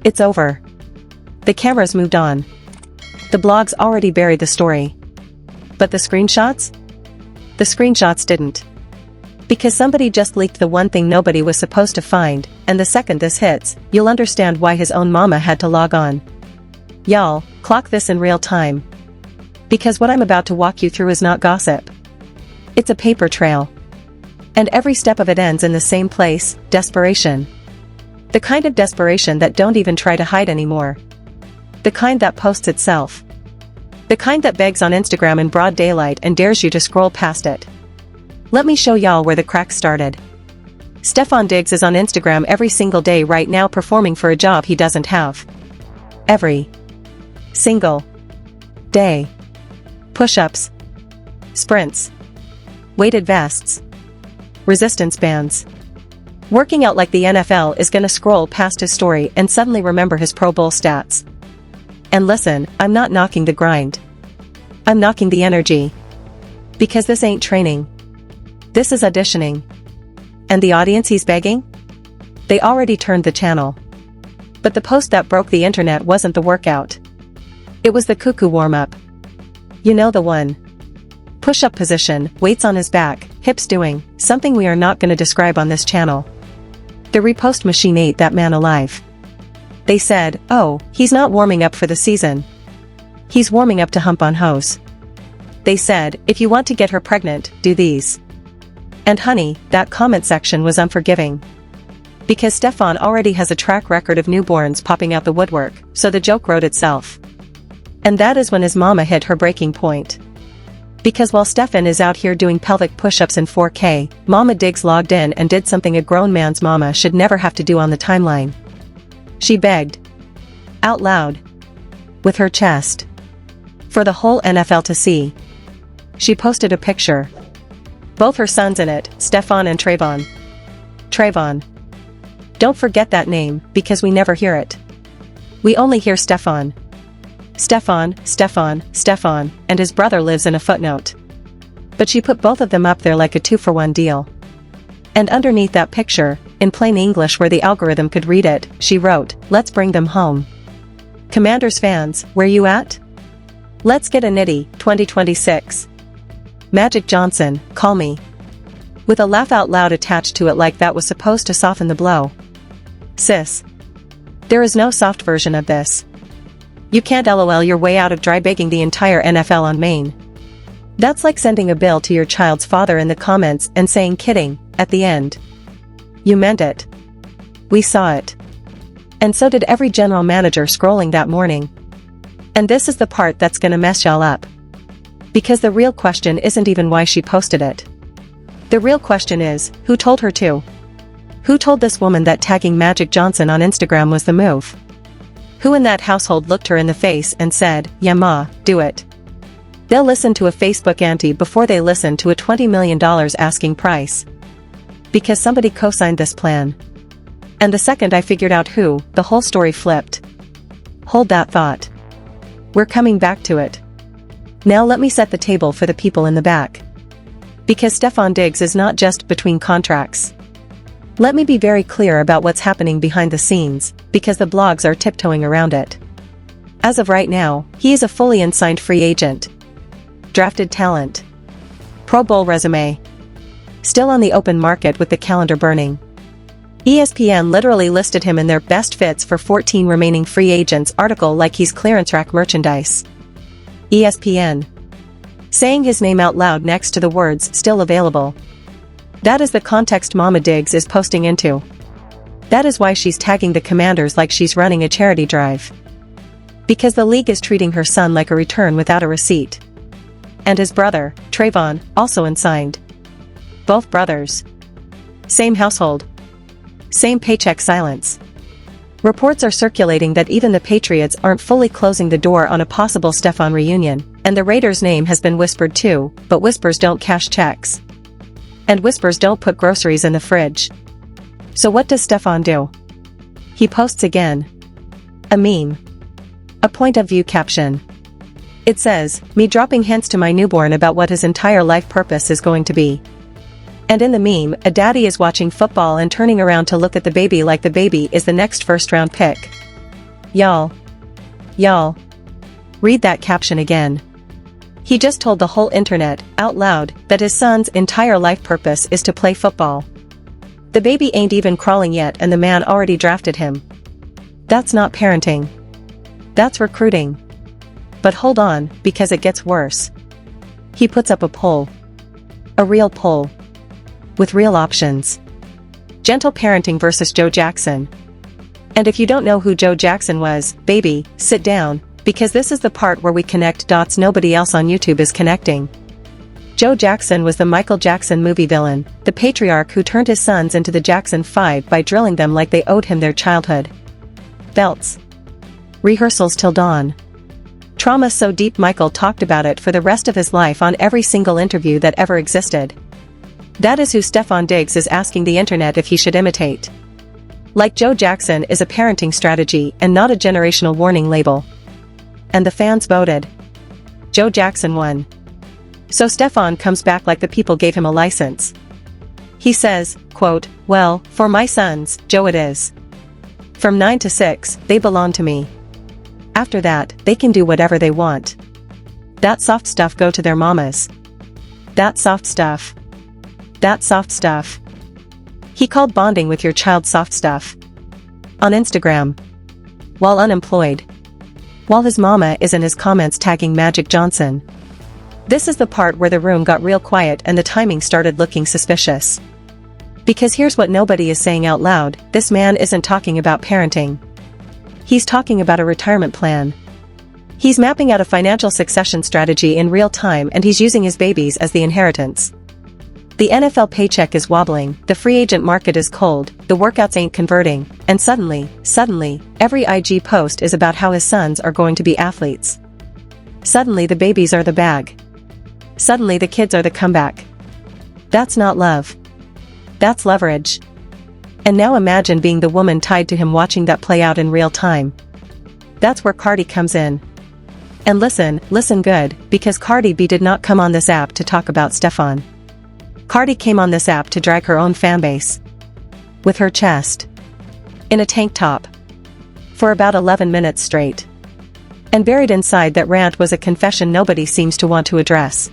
It's over. The cameras moved on. The blogs already buried the story. But the screenshots? The screenshots didn't. Because somebody just leaked the one thing nobody was supposed to find, and the second this hits, you'll understand why his own mama had to log on. Y'all, clock this in real time. Because what I'm about to walk you through is not gossip. It's a paper trail. And every step of it ends in the same place, desperation. The kind of desperation that don't even try to hide anymore. The kind that posts itself. The kind that begs on Instagram in broad daylight and dares you to scroll past it. Let me show y'all where the crack started. Stefon Diggs is on Instagram every single day right now performing for a job he doesn't have. Every single day. Push-ups. Sprints. Weighted vests. Resistance bands. Working out like the NFL is gonna scroll past his story and suddenly remember his Pro Bowl stats. And listen, I'm not knocking the grind. I'm knocking the energy. Because this ain't training. This is auditioning. And the audience he's begging? They already turned the channel. But the post that broke the internet wasn't the workout. It was the cuckoo warm-up. You know the one. Push-up position, weights on his back, hips doing something we are not gonna describe on this channel. The repost machine ate that man alive. They said, oh, he's not warming up for the season. He's warming up to hump on hoes. They said, if you want to get her pregnant, do these. And honey, that comment section was unforgiving. Because Stefon already has a track record of newborns popping out the woodwork, so the joke wrote itself. And that is when his mama hit her breaking point. Because while Stefon is out here doing pelvic push-ups in 4K, Mama Diggs logged in and did something a grown man's mama should never have to do on the timeline. She begged. Out loud. With her chest. For the whole NFL to see. She posted a picture. Both her sons in it, Stefon and Trayvon. Trayvon. Don't forget that name, because we never hear it. We only hear Stefon. Stefon, Stefon, Stefon, and his brother lives in a footnote. But she put both of them up there like a 2-for-1 deal. And underneath that picture, in plain English where the algorithm could read it, she wrote, let's bring them home. Commanders fans, where you at? Let's get a nitty, 2026. Magic Johnson, call me. With a laugh out loud attached to it like that was supposed to soften the blow. Sis. There is no soft version of this. You can't LOL your way out of dry baking the entire NFL on Maine. That's like sending a bill to your child's father in the comments and saying kidding, at the end. You meant it. We saw it. And so did every general manager scrolling that morning. And this is the part that's gonna mess y'all up. Because the real question isn't even why she posted it. The real question is, who told her to? Who told this woman that tagging Magic Johnson on Instagram was the move? Who in that household looked her in the face and said, yeah ma, do it. They'll listen to a Facebook auntie before they listen to a $20 million asking price. Because somebody co-signed this plan. And the second I figured out who, the whole story flipped. Hold that thought. We're coming back to it. Now let me set the table for the people in the back. Because Stefon Diggs is not just between contracts. Let me be very clear about what's happening behind the scenes, because the blogs are tiptoeing around it. As of right now, he is a fully unsigned free agent. Drafted talent. Pro Bowl resume. Still on the open market with the calendar burning. ESPN literally listed him in their best fits for 14 remaining free agents article like he's clearance rack merchandise. ESPN. Saying his name out loud next to the words still available. That is the context Mama Diggs is posting into. That is why she's tagging the Commanders like she's running a charity drive. Because the league is treating her son like a return without a receipt. And his brother, Trayvon, also unsigned. Both brothers. Same household. Same paycheck silence. Reports are circulating that even the Patriots aren't fully closing the door on a possible Stefon reunion, and the Raiders' name has been whispered too, but whispers don't cash checks. And whispers don't put groceries in the fridge. So what does Stefon do? He posts again. A meme. A point of view caption. It says, me dropping hints to my newborn about what his entire life purpose is going to be. And in the meme, a daddy is watching football and turning around to look at the baby like the baby is the next first-round pick. Y'all. Read that caption again. He just told the whole internet, out loud, that his son's entire life purpose is to play football. The baby ain't even crawling yet and the man already drafted him. That's not parenting. That's recruiting. But hold on, because it gets worse. He puts up a poll. A real poll. With real options. Gentle parenting versus Joe Jackson. And if you don't know who Joe Jackson was, baby, sit down, because this is the part where we connect dots nobody else on YouTube is connecting. Joe Jackson was the Michael Jackson movie villain, the patriarch who turned his sons into the Jackson 5 by drilling them like they owed him their childhood. Belts. Rehearsals till dawn. Trauma so deep Michael talked about it for the rest of his life on every single interview that ever existed. That is who Stefon Diggs is asking the internet if he should imitate. Like Joe Jackson is a parenting strategy and not a generational warning label. And the fans voted. Joe Jackson won. So Stefon comes back like the people gave him a license. He says, quote, "Well, for my sons, Joe it is. From 9 to 6, they belong to me. After that, they can do whatever they want. That soft stuff go to their mamas. That soft stuff. That soft stuff." He called bonding with your child soft stuff. On Instagram. While unemployed. While his mama is in his comments tagging Magic Johnson. This is the part where the room got real quiet and the timing started looking suspicious. Because here's what nobody is saying out loud, this man isn't talking about parenting. He's talking about a retirement plan. He's mapping out a financial succession strategy in real time and he's using his babies as the inheritance. The NFL paycheck is wobbling, the free agent market is cold, the workouts ain't converting, and suddenly, every IG post is about how his sons are going to be athletes. Suddenly the babies are the bag. Suddenly the kids are the comeback. That's not love. That's leverage. And now imagine being the woman tied to him watching that play out in real time. That's where Cardi comes in. And listen good, because Cardi B did not come on this app to talk about Stefon. Cardi came on this app to drag her own fanbase. With her chest. In a tank top. For about 11 minutes straight. And buried inside that rant was a confession nobody seems to want to address.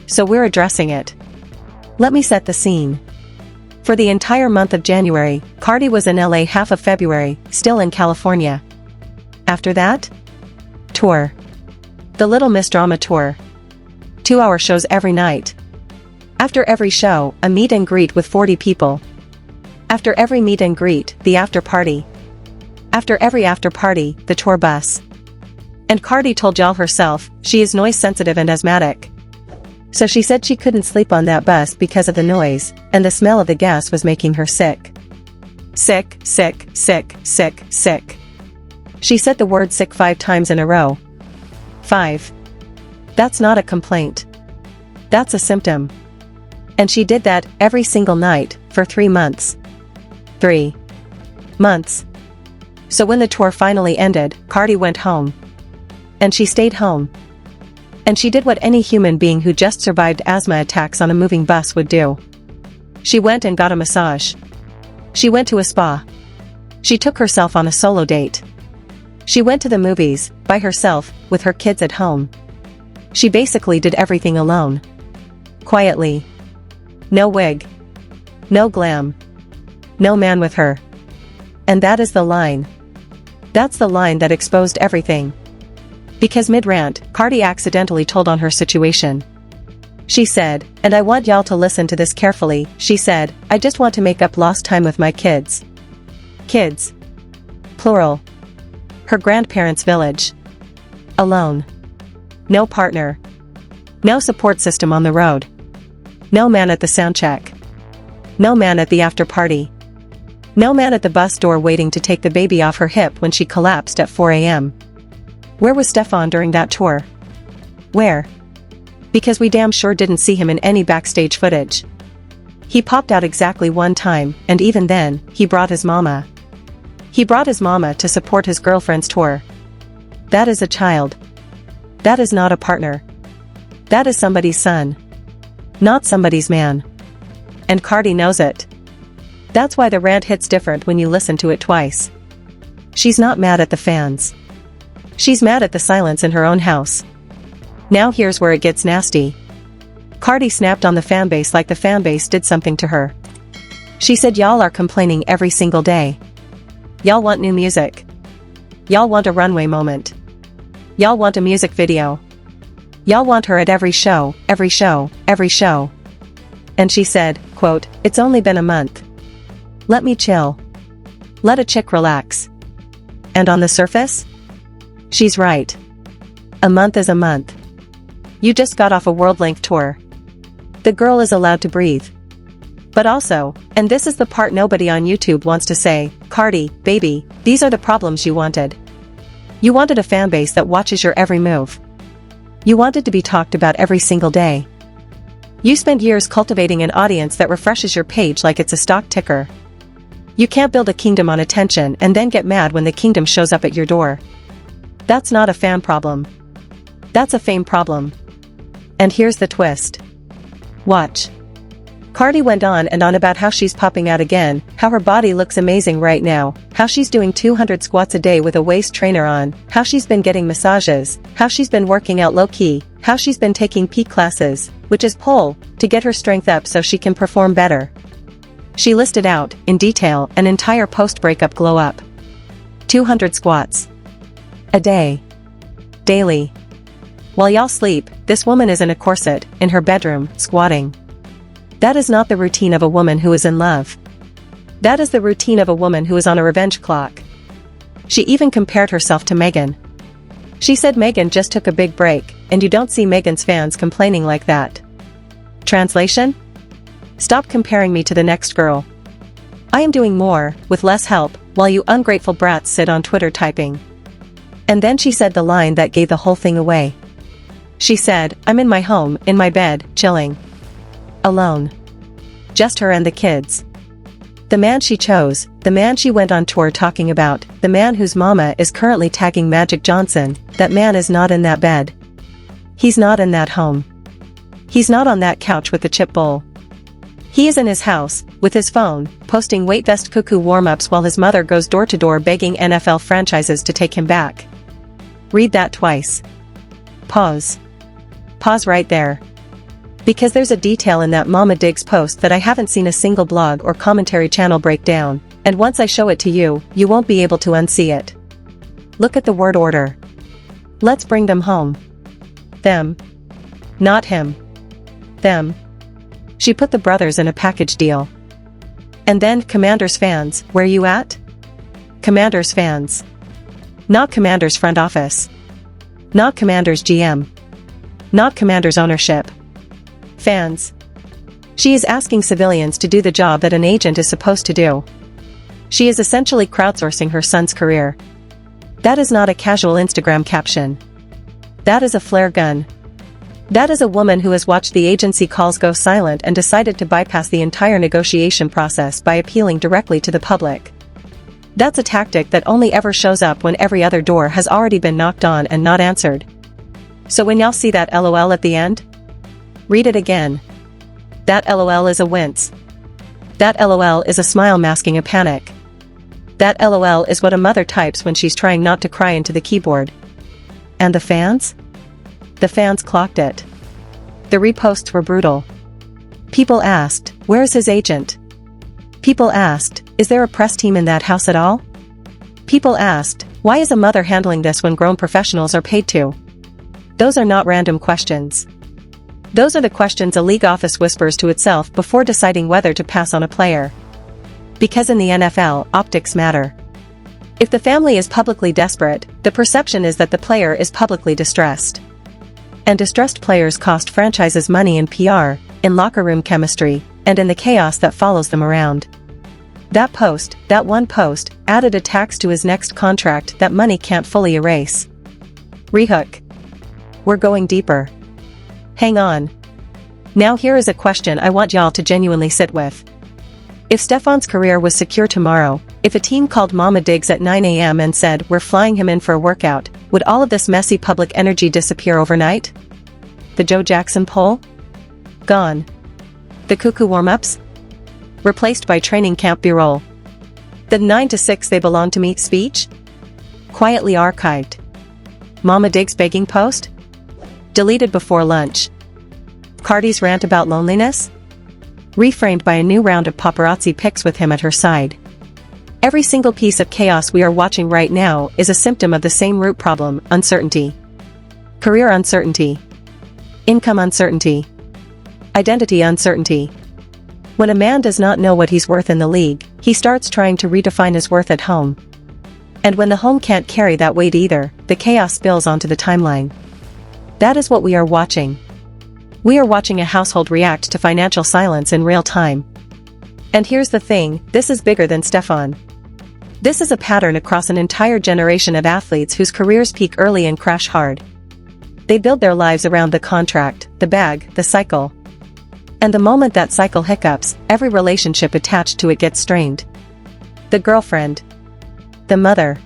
So we're addressing it. Let me set the scene. For the entire month of January, Cardi was in LA half of February, still in California. After that? Tour. The Little Miss Drama Tour. 2-hour shows every night. After every show, a meet and greet with 40 people. After every meet and greet, the after party. After every after party, the tour bus. And Cardi told y'all herself, she is noise sensitive and asthmatic. So she said she couldn't sleep on that bus because of the noise, and the smell of the gas was making her sick. Sick. She said the word sick 5 times in a row. 5. That's not a complaint. That's a symptom. And she did that every single night, for 3 months. 3 months. So when the tour finally ended, Cardi went home. And she stayed home. And she did what any human being who just survived asthma attacks on a moving bus would do. She went and got a massage. She went to a spa. She took herself on a solo date. She went to the movies, by herself, with her kids at home. She basically did everything alone. Quietly. No wig. No glam. No man with her. And that is the line. That's the line that exposed everything. Because mid-rant, Cardi accidentally told on her situation. She said, and I want y'all to listen to this carefully, she said, I just want to make up lost time with my kids. Kids. Plural. Her grandparents' village. Alone. No partner. No support system on the road. No man at the soundcheck. No man at the after party. No man at the bus door waiting to take the baby off her hip when she collapsed at 4 a.m. Where was Stefon during that tour? Where? Because we damn sure didn't see him in any backstage footage. He popped out exactly one time, and even then, he brought his mama. He brought his mama to support his girlfriend's tour. That is a child. That is not a partner. That is somebody's son. Not somebody's man. And Cardi knows it. That's why the rant hits different when you listen to it twice. She's not mad at the fans. She's mad at the silence in her own house. Now here's where it gets nasty. Cardi snapped on the fanbase like the fanbase did something to her. She said, "Y'all are complaining every single day. Y'all want new music. Y'all want a runway moment. Y'all want a music video. Y'all want her at every show, every show, every show." And she said, quote, "It's only been a month. Let me chill. Let a chick relax." And on the surface? She's right. A month is a month. You just got off a world-length tour. The girl is allowed to breathe. But also, and this is the part nobody on YouTube wants to say, Cardi, baby, these are the problems you wanted. You wanted a fanbase that watches your every move. You wanted to be talked about every single day. You spent years cultivating an audience that refreshes your page like it's a stock ticker. You can't build a kingdom on attention and then get mad when the kingdom shows up at your door. That's not a fan problem. That's a fame problem. And here's the twist. Watch. Cardi went on and on about how she's popping out again, how her body looks amazing right now, how she's doing 200 squats a day with a waist trainer on, how she's been getting massages, how she's been working out low-key, how she's been taking peak classes, which is pole, to get her strength up so she can perform better. She listed out, in detail, an entire post-breakup glow-up. 200 squats. A day. Daily. While y'all sleep, this woman is in a corset, in her bedroom, squatting. That is not the routine of a woman who is in love. That is the routine of a woman who is on a revenge clock. She even compared herself to Megan. She said Megan just took a big break, and you don't see Megan's fans complaining like that. Translation? Stop comparing me to the next girl. I am doing more, with less help, while you ungrateful brats sit on Twitter typing. And then she said the line that gave the whole thing away. She said, "I'm in my home, in my bed, chilling. Alone. Just her and the kids." The man she chose, the man she went on tour talking about, the man whose mama is currently tagging Magic Johnson, that man is not in that bed. He's not in that home. He's not on that couch with the chip bowl. He is in his house, with his phone, posting weight vest cuckoo warm-ups while his mother goes door to door begging NFL franchises to take him back. Read that twice. Pause. Pause right there. Because there's a detail in that Mama Diggs post that I haven't seen a single blog or commentary channel break down, and once I show it to you, you won't be able to unsee it. Look at the word order. Let's bring them home. Them. Not him. Them. She put the brothers in a package deal. And then, Commanders fans, where you at? Commanders fans. Not Commanders front office. Not Commanders GM. Not Commanders ownership. Fans. She is asking civilians to do the job that an agent is supposed to do. She is essentially crowdsourcing her son's career. That is not a casual Instagram caption. That is a flare gun. That is a woman who has watched the agency calls go silent and decided to bypass the entire negotiation process by appealing directly to the public. That's a tactic that only ever shows up when every other door has already been knocked on and not answered. So when y'all see that LOL at the end, read it again. That LOL is a wince. That LOL is a smile masking a panic. That LOL is what a mother types when she's trying not to cry into the keyboard. And the fans? The fans clocked it. The reposts were brutal. People asked, where's his agent? People asked, is there a press team in that house at all? People asked, why is a mother handling this when grown professionals are paid to? Those are not random questions. Those are the questions a league office whispers to itself before deciding whether to pass on a player. Because in the NFL, optics matter. If the family is publicly desperate, the perception is that the player is publicly distressed. And distressed players cost franchises money in PR, in locker room chemistry, and in the chaos that follows them around. That post, that one post, added a tax to his next contract that money can't fully erase. Rehook. We're going deeper. Hang on. Now here is a question I want y'all to genuinely sit with. If Stefon's career was secure tomorrow, if a team called Mama Diggs at 9 a.m. and said, we're flying him in for a workout, would all of this messy public energy disappear overnight? The Joe Jackson poll? Gone. The cuckoo warm-ups? Replaced by training camp B-roll. The 9 to 6 they belong to me speech? Quietly archived. Mama Dig's begging post? Deleted before lunch. Cardi's rant about loneliness? Reframed by a new round of paparazzi pics with him at her side. Every single piece of chaos we are watching right now is a symptom of the same root problem: uncertainty. Career uncertainty. Income uncertainty. Identity uncertainty. When a man does not know what he's worth in the league, he starts trying to redefine his worth at home. And when the home can't carry that weight either, the chaos spills onto the timeline. That is what we are watching. We are watching a household react to financial silence in real time. And here's the thing, this is bigger than Stefon. This is a pattern across an entire generation of athletes whose careers peak early and crash hard. They build their lives around the contract, the bag, the cycle. And the moment that cycle hiccups, every relationship attached to it gets strained. The girlfriend. The mother.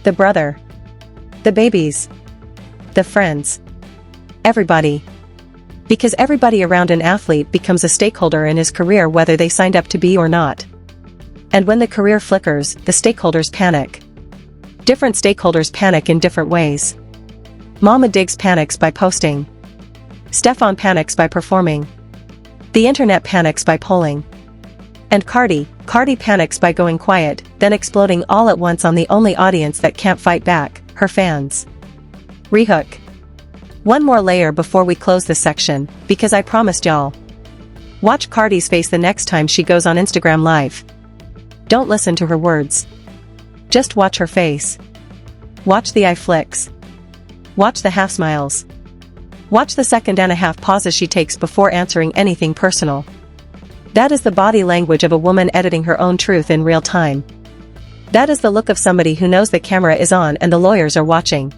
The brother. The babies. The friends. Everybody. Because everybody around an athlete becomes a stakeholder in his career whether they signed up to be or not. And when the career flickers, the stakeholders panic. Different stakeholders panic in different ways. Mama Diggs panics by posting. Stefon panics by performing. The internet panics by polling. And Cardi panics by going quiet, then exploding all at once on the only audience that can't fight back, her fans. Rehook. One more layer before we close this section, because I promised y'all. Watch Cardi's face the next time she goes on Instagram Live. Don't listen to her words. Just watch her face. Watch the eye flicks. Watch the half smiles. Watch the second-and-a-half pauses she takes before answering anything personal. That is the body language of a woman editing her own truth in real time. That is the look of somebody who knows the camera is on and the lawyers are watching.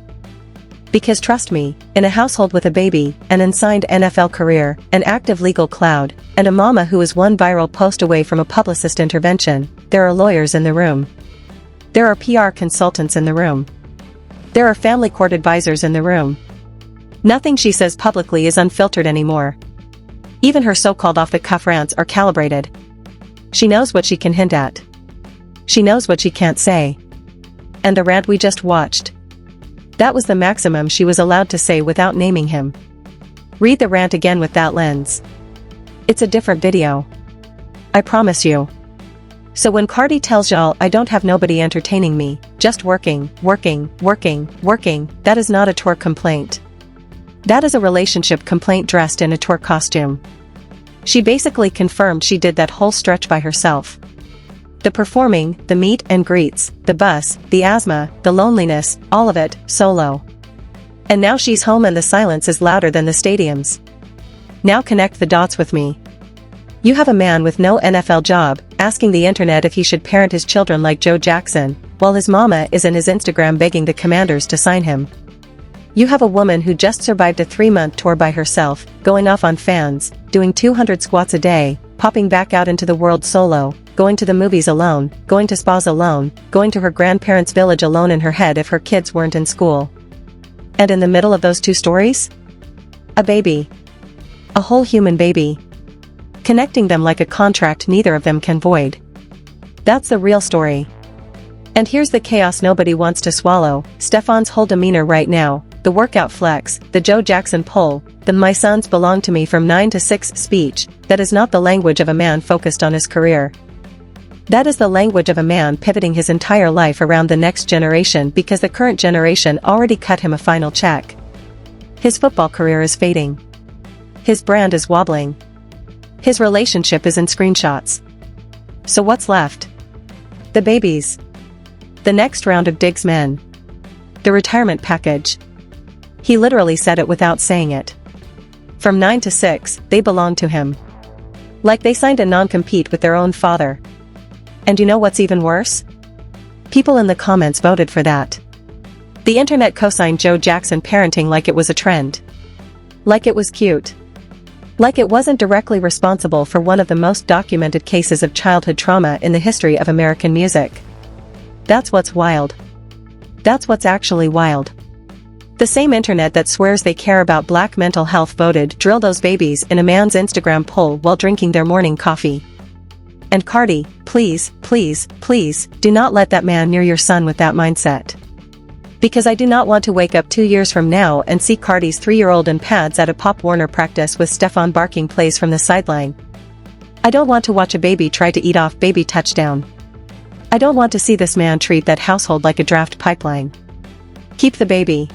Because trust me, in a household with a baby, an unsigned NFL career, an active legal cloud, and a mama who is one viral post away from a publicist intervention, there are lawyers in the room. There are PR consultants in the room. There are family court advisors in the room. Nothing she says publicly is unfiltered anymore. Even her so-called off-the-cuff rants are calibrated. She knows what she can hint at. She knows what she can't say. And the rant we just watched. That was the maximum she was allowed to say without naming him. Read the rant again with that lens. It's a different video. I promise you. So when Cardi tells y'all I don't have nobody entertaining me, just working, that is not a tour complaint. That is a relationship complaint dressed in a tour costume. She basically confirmed she did that whole stretch by herself. The performing, the meet and greets, the bus, the asthma, the loneliness, all of it, solo. And now she's home and the silence is louder than the stadiums. Now connect the dots with me. You have a man with no NFL job, asking the internet if he should parent his children like Joe Jackson, while his mama is in his Instagram begging the Commanders to sign him. You have a woman who just survived a 3-month tour by herself, going off on fans, doing 200 squats a day, popping back out into the world solo, going to the movies alone, going to spas alone, going to her grandparents' village alone in her head if her kids weren't in school. And in the middle of those two stories? A baby. A whole human baby. Connecting them like a contract neither of them can void. That's the real story. And here's the chaos nobody wants to swallow: Stefon's whole demeanor right now, the workout flex, the Joe Jackson pull, the "my sons belong to me from 9 to 6" speech. That is not the language of a man focused on his career. That is the language of a man pivoting his entire life around the next generation because the current generation already cut him a final check. His football career is fading. His brand is wobbling. His relationship is in screenshots. So what's left? The babies. The next round of Diggs men. The retirement package. He literally said it without saying it. From 9 to 6, they belong to him. Like they signed a non-compete with their own father. And you know what's even worse? People in the comments voted for that. The internet co-signed Joe Jackson parenting like it was a trend. Like it was cute. Like it wasn't directly responsible for one of the most documented cases of childhood trauma in the history of American music. That's what's wild. That's what's actually wild. The same internet that swears they care about black mental health voted drill those babies in a man's Instagram poll while drinking their morning coffee. And Cardi, please, please, please, do not let that man near your son with that mindset. Because I do not want to wake up 2 years from now and see Cardi's 3-year-old in pads at a Pop Warner practice with Stefon barking plays from the sideline. I don't want to watch a baby try to eat off baby touchdown. I don't want to see this man treat that household like a draft pipeline. Keep the baby.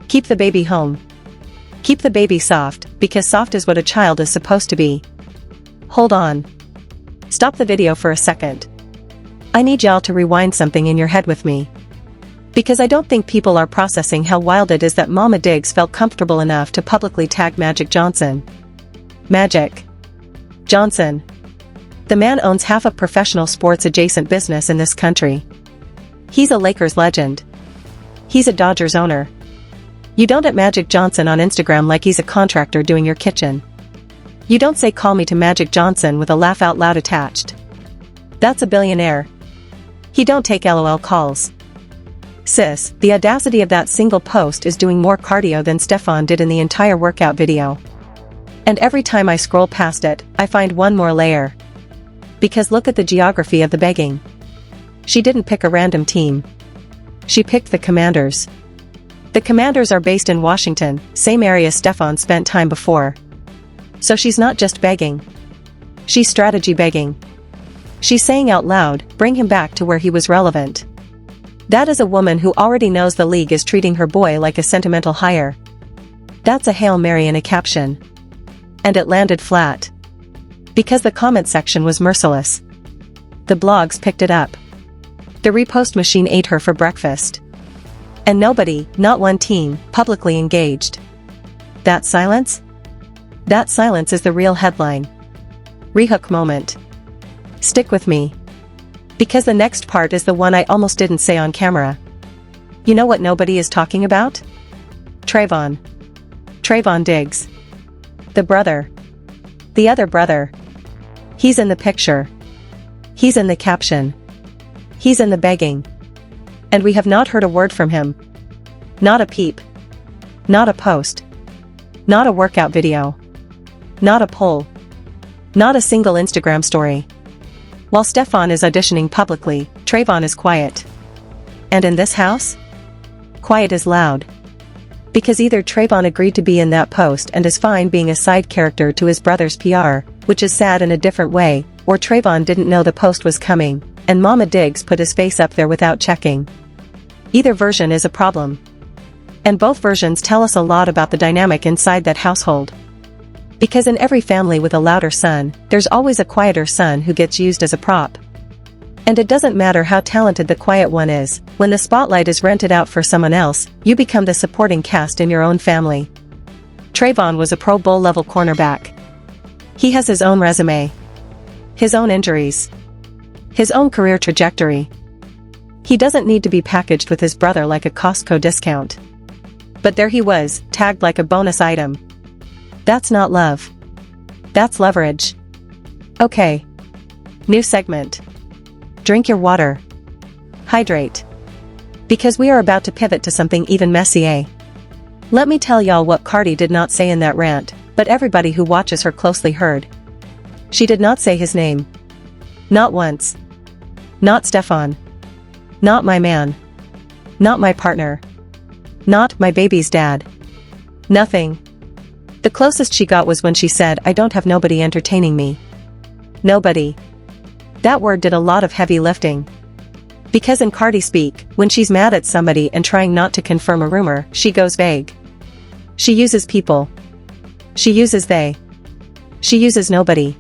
Keep the baby home. Keep the baby soft, because soft is what a child is supposed to be. Hold on. Stop the video for a second. I need y'all to rewind something in your head with me. Because I don't think people are processing how wild it is that Mama Diggs felt comfortable enough to publicly tag Magic Johnson. Magic Johnson. The man owns half of professional sports adjacent business in this country. He's a Lakers legend. He's a Dodgers owner. You don't at Magic Johnson on Instagram like he's a contractor doing your kitchen. You don't say call me to Magic Johnson with a laugh out loud attached. That's a billionaire. He don't take LOL calls. Sis, the audacity of that single post is doing more cardio than Stefon did in the entire workout video. And every time I scroll past it, I find one more layer. Because look at the geography of the begging. She didn't pick a random team. She picked the Commanders. The Commanders are based in Washington, same area Stefon spent time before. So she's not just begging. She's strategy begging. She's saying out loud, bring him back to where he was relevant. That is a woman who already knows the league is treating her boy like a sentimental hire. That's a Hail Mary in a caption. And it landed flat. Because the comment section was merciless. The blogs picked it up. The repost machine ate her for breakfast. And nobody, not one team, publicly engaged. That silence? That silence is the real headline. Rehook moment. Stick with me. Because the next part is the one I almost didn't say on camera. You know what nobody is talking about? Trayvon. Trayvon Diggs. The brother. The other brother. He's in the picture. He's in the caption. He's in the begging. And we have not heard a word from him. Not a peep. Not a post. Not a workout video. Not a poll. Not a single Instagram story. While Stefon is auditioning publicly, Trayvon is quiet. And in this house? Quiet is loud. Because either Trayvon agreed to be in that post and is fine being a side character to his brother's PR, which is sad in a different way, or Trayvon didn't know the post was coming, and Mama Diggs put his face up there without checking. Either version is a problem. And both versions tell us a lot about the dynamic inside that household. Because in every family with a louder son, there's always a quieter son who gets used as a prop. And it doesn't matter how talented the quiet one is, when the spotlight is rented out for someone else, you become the supporting cast in your own family. Trayvon was a Pro Bowl level cornerback. He has his own resume. His own injuries. His own career trajectory. He doesn't need to be packaged with his brother like a Costco discount. But there he was, tagged like a bonus item. That's not love. That's leverage. Okay. New segment. Drink your water. Hydrate. Because we are about to pivot to something even messier. Let me tell y'all what Cardi did not say in that rant, but everybody who watches her closely heard. She did not say his name. Not once. Not Stefon. Not my man. Not my partner. Not my baby's dad. Nothing. The closest she got was when she said, I don't have nobody entertaining me. Nobody. That word did a lot of heavy lifting. Because in Cardi speak, when she's mad at somebody and trying not to confirm a rumor, she goes vague. She uses people. She uses they. She uses nobody.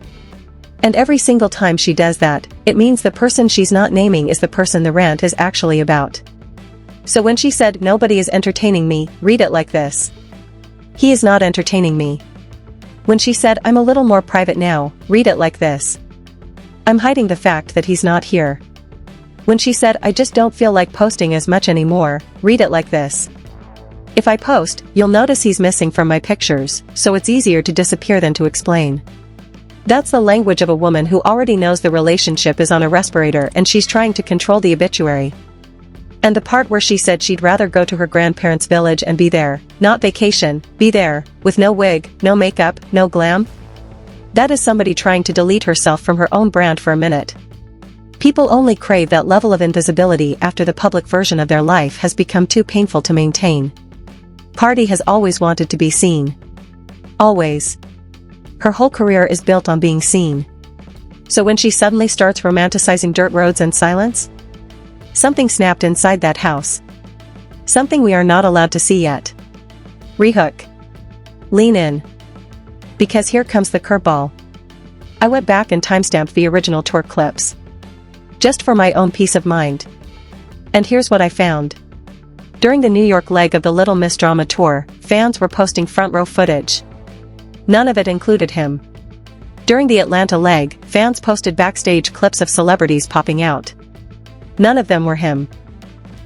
And every single time she does that, it means the person she's not naming is the person the rant is actually about. So when she said nobody is entertaining me, read it like this. He is not entertaining me. When she said I'm a little more private now, read it like this. I'm hiding the fact that he's not here. When she said I just don't feel like posting as much anymore, read it like this. If I post, you'll notice he's missing from my pictures, so it's easier to disappear than to explain. That's the language of a woman who already knows the relationship is on a respirator and she's trying to control the obituary. And the part where she said she'd rather go to her grandparents' village and be there, not vacation, be there, with no wig, no makeup, no glam? That is somebody trying to delete herself from her own brand for a minute. People only crave that level of invisibility after the public version of their life has become too painful to maintain. Cardi has always wanted to be seen. Always. Her whole career is built on being seen. So when she suddenly starts romanticizing dirt roads and silence? Something snapped inside that house. Something we are not allowed to see yet. Rehook. Lean in. Because here comes the curveball. I went back and timestamped the original tour clips. Just for my own peace of mind. And here's what I found. During the New York leg of the Little Miss Drama tour, fans were posting front row footage. None of it included him. During the Atlanta leg, fans posted backstage clips of celebrities popping out. None of them were him.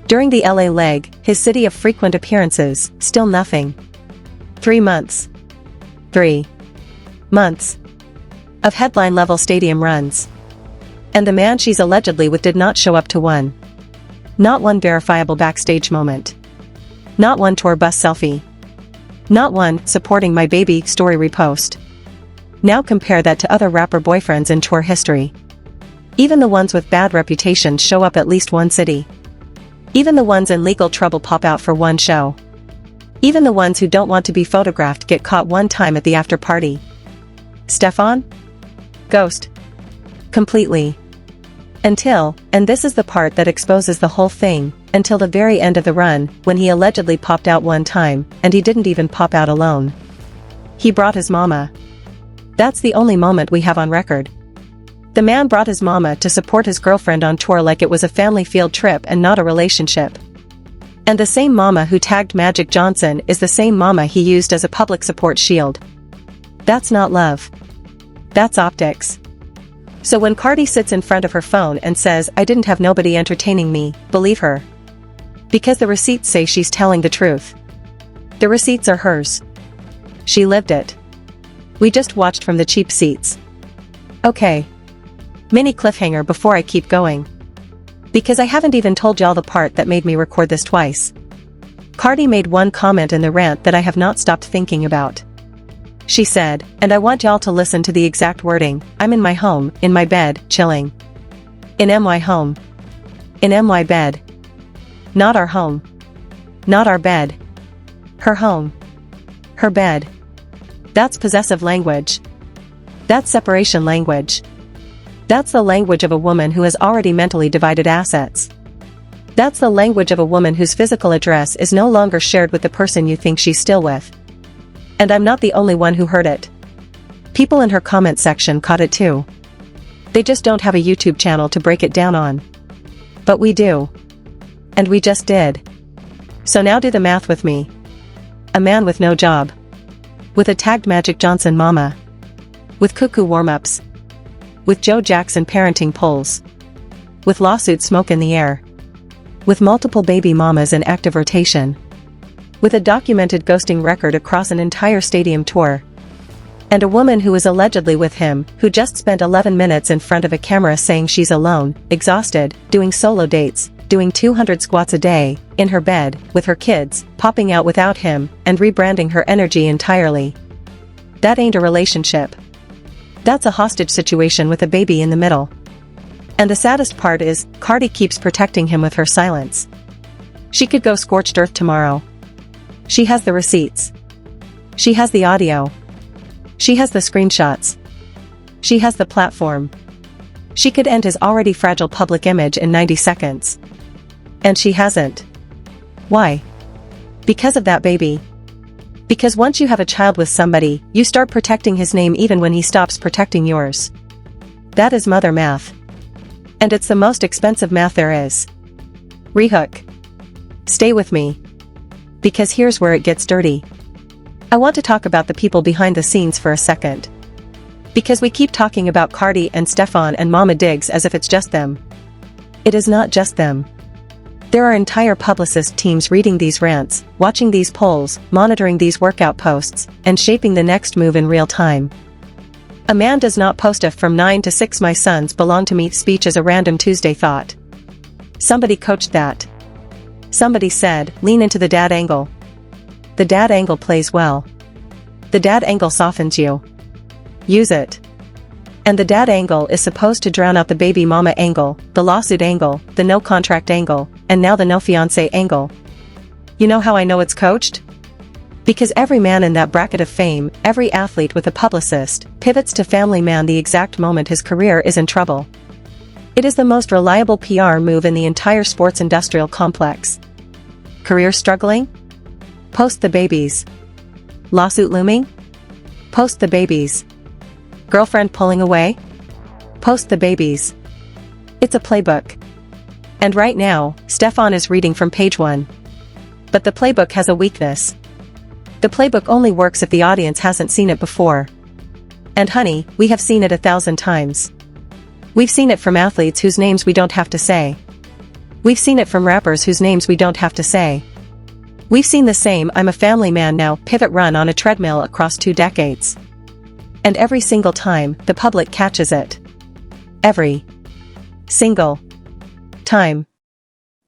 During the LA leg, his city of frequent appearances, still nothing. 3 months. 3 months. Of headline-level stadium runs. And the man she's allegedly with did not show up to one. Not one verifiable backstage moment. Not one tour bus selfie. Not one supporting my baby story repost. Now compare that to other rapper boyfriends in tour history. Even the ones with bad reputations show up at least one city. Even the ones in legal trouble pop out for one show. Even the ones who don't want to be photographed get caught one time at the after party. Stefon? Ghost. Completely. Until, and this is the part that exposes the whole thing, until the very end of the run, when he allegedly popped out one time, and he didn't even pop out alone. He brought his mama. That's the only moment we have on record. The man brought his mama to support his girlfriend on tour like it was a family field trip and not a relationship. And the same mama who tagged Magic Johnson is the same mama he used as a public support shield. That's not love. That's optics. So when Cardi sits in front of her phone and says, "I didn't have nobody entertaining me," believe her. Because the receipts say she's telling the truth. The receipts are hers. She lived it. We just watched from the cheap seats. Okay. Mini cliffhanger before I keep going. Because I haven't even told y'all the part that made me record this twice. Cardi made one comment in the rant that I have not stopped thinking about. She said, and I want y'all to listen to the exact wording, "I'm in my home, in my bed, chilling. In my home. In my bed. Not our home. Not our bed. Her home. Her bed." That's possessive language. That's separation language. That's the language of a woman who has already mentally divided assets. That's the language of a woman whose physical address is no longer shared with the person you think she's still with. And I'm not the only one who heard it. People in her comment section caught it too. They just don't have a YouTube channel to break it down on. But we do. And we just did. So now do the math with me. A man with no job. With a tagged Magic Johnson mama. With cuckoo warm-ups. With Joe Jackson parenting polls. With lawsuit smoke in the air. With multiple baby mamas in active rotation. With a documented ghosting record across an entire stadium tour. And a woman who is allegedly with him, who just spent 11 minutes in front of a camera saying she's alone, exhausted, doing solo dates, doing 200 squats a day, in her bed, with her kids, popping out without him, and rebranding her energy entirely. That ain't a relationship. That's a hostage situation with a baby in the middle. And the saddest part is, Cardi keeps protecting him with her silence. She could go scorched earth tomorrow. She has the receipts. She has the audio. She has the screenshots. She has the platform. She could end his already fragile public image in 90 seconds. And she hasn't. Why? Because of that baby. Because once you have a child with somebody, you start protecting his name even when he stops protecting yours. That is mother math. And it's the most expensive math there is. Rehook. Stay with me. Because here's where it gets dirty. I want to talk about the people behind the scenes for a second. Because we keep talking about Cardi and Stefon and Mama Diggs as if it's just them. It is not just them. There are entire publicist teams reading these rants, watching these polls, monitoring these workout posts, and shaping the next move in real time. A man does not post a "from 9 to 6 my sons belong to me" speech as a random Tuesday thought. Somebody coached that. Somebody said, lean into the dad angle. The dad angle plays well. The dad angle softens you. Use it. And the dad angle is supposed to drown out the baby mama angle, the lawsuit angle, the no contract angle, and now the no fiancé angle. You know how I know it's coached? Because every man in that bracket of fame, every athlete with a publicist, pivots to family man the exact moment his career is in trouble. It is the most reliable PR move in the entire sports industrial complex. Career struggling? Post the babies. Lawsuit looming? Post the babies. Girlfriend pulling away? Post the babies. It's a playbook. And right now, Stefon is reading from page 1. But the playbook has a weakness. The playbook only works if the audience hasn't seen it before. And honey, we have seen it 1,000 times. We've seen it from athletes whose names we don't have to say. We've seen it from rappers whose names we don't have to say. We've seen the same "I'm a family man now" pivot run on a treadmill across 2 decades. And every single time, the public catches it. Every single time.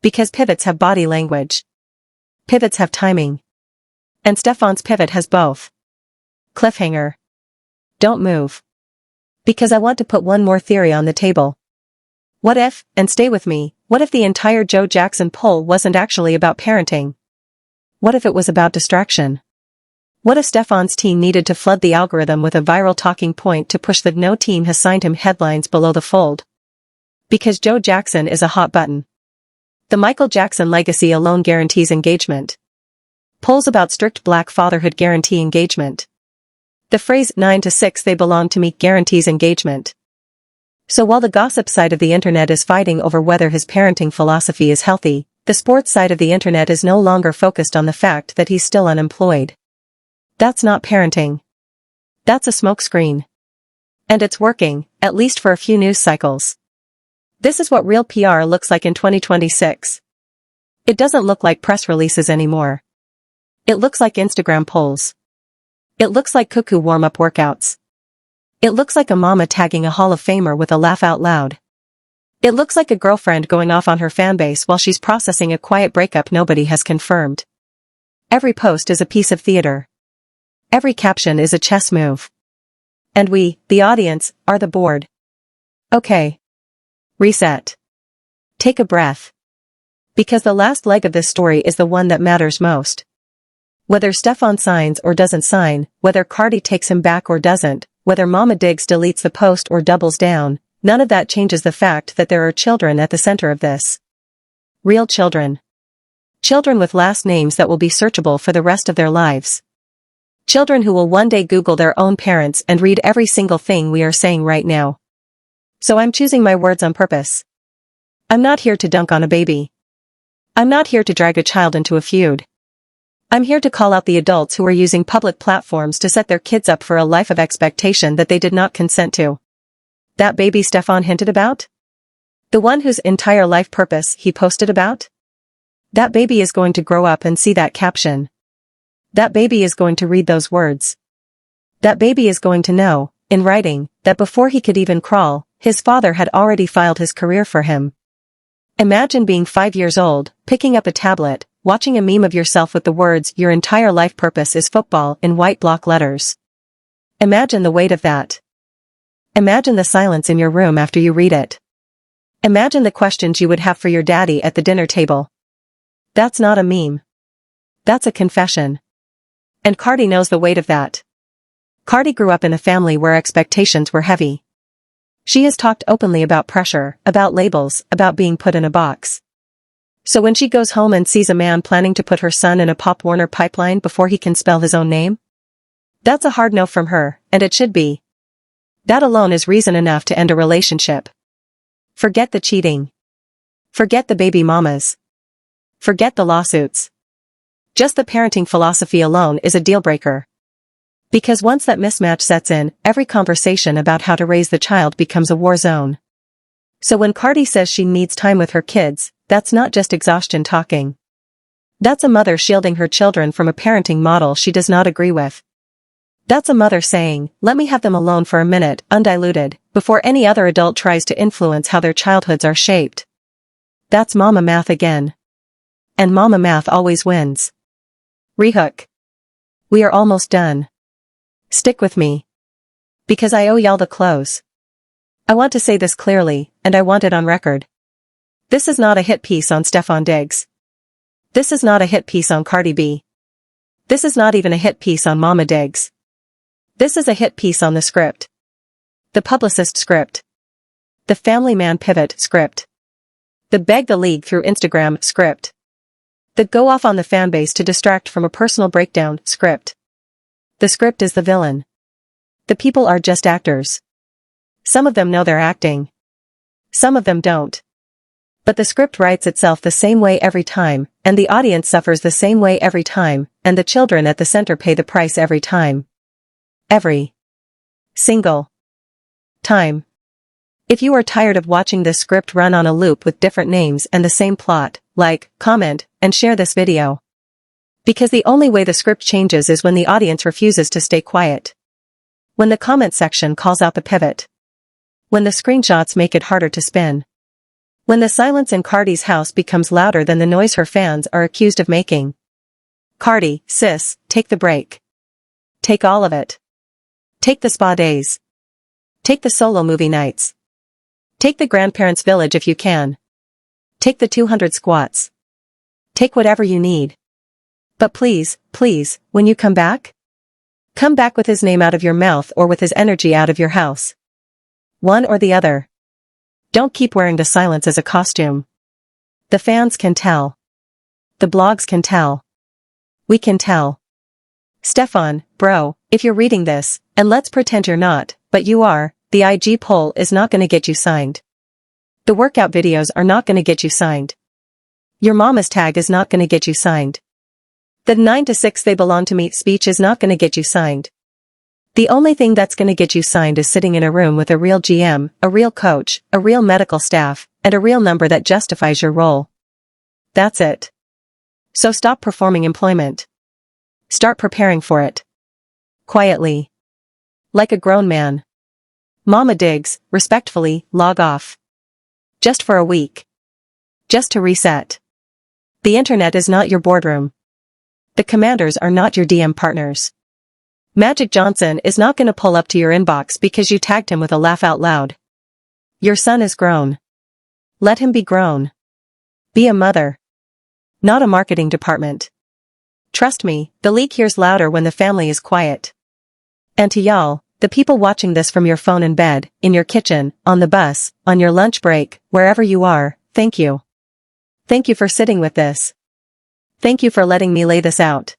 Because pivots have body language. Pivots have timing. And Stefon's pivot has both. Cliffhanger. Don't move. Because I want to put one more theory on the table. What if, and stay with me, what if the entire Joe Jackson poll wasn't actually about parenting? What if it was about distraction? What if Stefon's team needed to flood the algorithm with a viral talking point to push the "no team has signed him" headlines below the fold? Because Joe Jackson is a hot button. The Michael Jackson legacy alone guarantees engagement. Polls about strict black fatherhood guarantee engagement. The phrase 9 to 6 they belong to me guarantees engagement. So while the gossip side of the internet is fighting over whether his parenting philosophy is healthy, the sports side of the internet is no longer focused on the fact that he's still unemployed. That's not parenting. That's a smokescreen. And it's working, at least for a few news cycles. This is what real PR looks like in 2026. It doesn't look like press releases anymore. It looks like Instagram polls. It looks like cuckoo warm-up workouts. It looks like a mama tagging a Hall of Famer with a laugh out loud. It looks like a girlfriend going off on her fanbase while she's processing a quiet breakup nobody has confirmed. Every post is a piece of theater. Every caption is a chess move. And we, the audience, are the board. Okay. Reset. Take a breath. Because the last leg of this story is the one that matters most. Whether Stefon signs or doesn't sign, whether Cardi takes him back or doesn't, whether Mama Diggs deletes the post or doubles down, none of that changes the fact that there are children at the center of this. Real children. Children with last names that will be searchable for the rest of their lives. Children who will one day Google their own parents and read every single thing we are saying right now. So I'm choosing my words on purpose. I'm not here to dunk on a baby. I'm not here to drag a child into a feud. I'm here to call out the adults who are using public platforms to set their kids up for a life of expectation that they did not consent to. That baby Stefon hinted about? The one whose entire life purpose he posted about? That baby is going to grow up and see that caption. That baby is going to read those words. That baby is going to know, in writing, that before he could even crawl, his father had already filed his career for him. Imagine being 5 years old, picking up a tablet, watching a meme of yourself with the words "your entire life purpose is football" in white block letters. Imagine the weight of that. Imagine the silence in your room after you read it. Imagine the questions you would have for your daddy at the dinner table. That's not a meme. That's a confession. And Cardi knows the weight of that. Cardi grew up in a family where expectations were heavy. She has talked openly about pressure, about labels, about being put in a box. So when she goes home and sees a man planning to put her son in a Pop Warner pipeline before he can spell his own name? That's a hard no from her, and it should be. That alone is reason enough to end a relationship. Forget the cheating. Forget the baby mamas. Forget the lawsuits. Just the parenting philosophy alone is a deal breaker. Because once that mismatch sets in, every conversation about how to raise the child becomes a war zone. So when Cardi says she needs time with her kids, that's not just exhaustion talking. That's a mother shielding her children from a parenting model she does not agree with. That's a mother saying, "Let me have them alone for a minute, undiluted, before any other adult tries to influence how their childhoods are shaped." That's mama math again. And mama math always wins. Rehook. We are almost done. Stick with me. Because I owe y'all the close. I want to say this clearly, and I want it on record. This is not a hit piece on Stefon Diggs. This is not a hit piece on Cardi B. This is not even a hit piece on Mama Diggs. This is a hit piece on the script. The publicist script. The family man pivot script. The beg the league through Instagram script. The go off on the fanbase to distract from a personal breakdown script. The script is the villain. The people are just actors. Some of them know they're acting. Some of them don't. But the script writes itself the same way every time, and the audience suffers the same way every time, and the children at the center pay the price every time. Every single time. If you are tired of watching this script run on a loop with different names and the same plot, like, comment, and share this video. Because the only way the script changes is when the audience refuses to stay quiet. When the comment section calls out the pivot. When the screenshots make it harder to spin. When the silence in Cardi's house becomes louder than the noise her fans are accused of making. Cardi, sis, take the break. Take all of it. Take the spa days. Take the solo movie nights. Take the grandparents' village if you can. Take the 200 squats. Take whatever you need. But please, please, when you come back with his name out of your mouth or with his energy out of your house. One or the other. Don't keep wearing the silence as a costume. The fans can tell. The blogs can tell. We can tell. Stefon, bro, if you're reading this, and let's pretend you're not, but you are, the IG poll is not gonna get you signed. The workout videos are not gonna get you signed. Your mama's tag is not gonna get you signed. The 9 to 6 they belong to me speech is not gonna get you signed. The only thing that's gonna get you signed is sitting in a room with a real GM, a real coach, a real medical staff, and a real number that justifies your role. That's it. So stop performing employment. Start preparing for it. Quietly. Like a grown man. Mama Diggs, respectfully, log off. Just for a week. Just to reset. The internet is not your boardroom. The commanders are not your DM partners. Magic Johnson is not gonna pull up to your inbox because you tagged him with a laugh out loud. Your son is grown. Let him be grown. Be a mother. Not a marketing department. Trust me, the league hears louder when the family is quiet. And to y'all, the people watching this from your phone in bed, in your kitchen, on the bus, on your lunch break, wherever you are, thank you. Thank you for sitting with this. Thank you for letting me lay this out.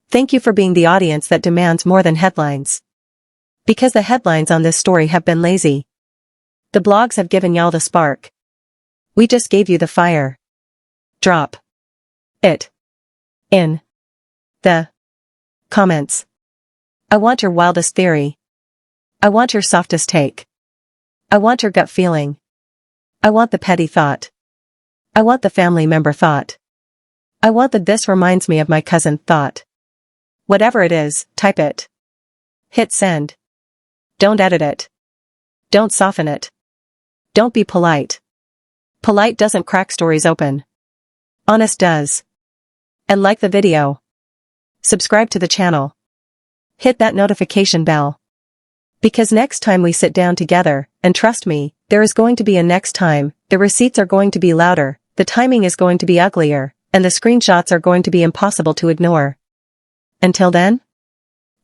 Thank you for being the audience that demands more than headlines. Because the headlines on this story have been lazy. The blogs have given y'all the spark. We just gave you the fire. Drop it in the comments. I want your wildest theory. I want your softest take. I want your gut feeling. I want the petty thought. I want the family member thought. I want the this reminds me of my cousin thought. Whatever it is, type it. Hit send. Don't edit it. Don't soften it. Don't be polite. Polite doesn't crack stories open. Honest does. And like the video. Subscribe to the channel. Hit that notification bell. Because next time we sit down together, and trust me, there is going to be a next time, the receipts are going to be louder, the timing is going to be uglier, and the screenshots are going to be impossible to ignore. Until then,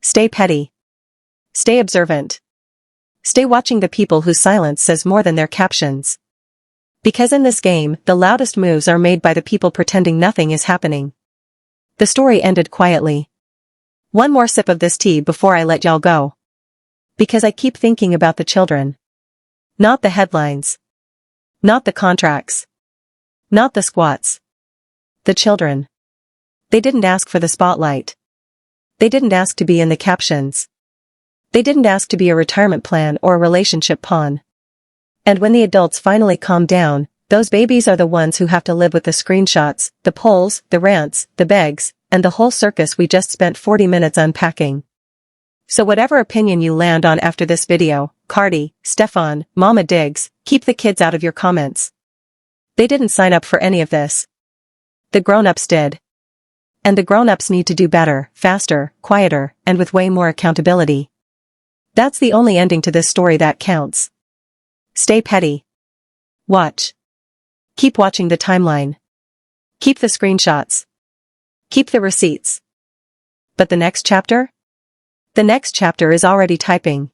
stay petty. Stay observant. Stay watching the people whose silence says more than their captions. Because in this game, the loudest moves are made by the people pretending nothing is happening. The story ended quietly. One more sip of this tea before I let y'all go. Because I keep thinking about the children. Not the headlines. Not the contracts. Not the squats. The children. They didn't ask for the spotlight. They didn't ask to be in the captions. They didn't ask to be a retirement plan or a relationship pawn. And when the adults finally calm down, those babies are the ones who have to live with the screenshots, the polls, the rants, the begs, and the whole circus we just spent 40 minutes unpacking. So whatever opinion you land on after this video, Cardi, Stefon, Mama Diggs, keep the kids out of your comments. They didn't sign up for any of this. The grown-ups did. And the grown-ups need to do better, faster, quieter, and with way more accountability. That's the only ending to this story that counts. Stay petty. Watch. Keep watching the timeline. Keep the screenshots. Keep the receipts. But the next chapter? The next chapter is already typing.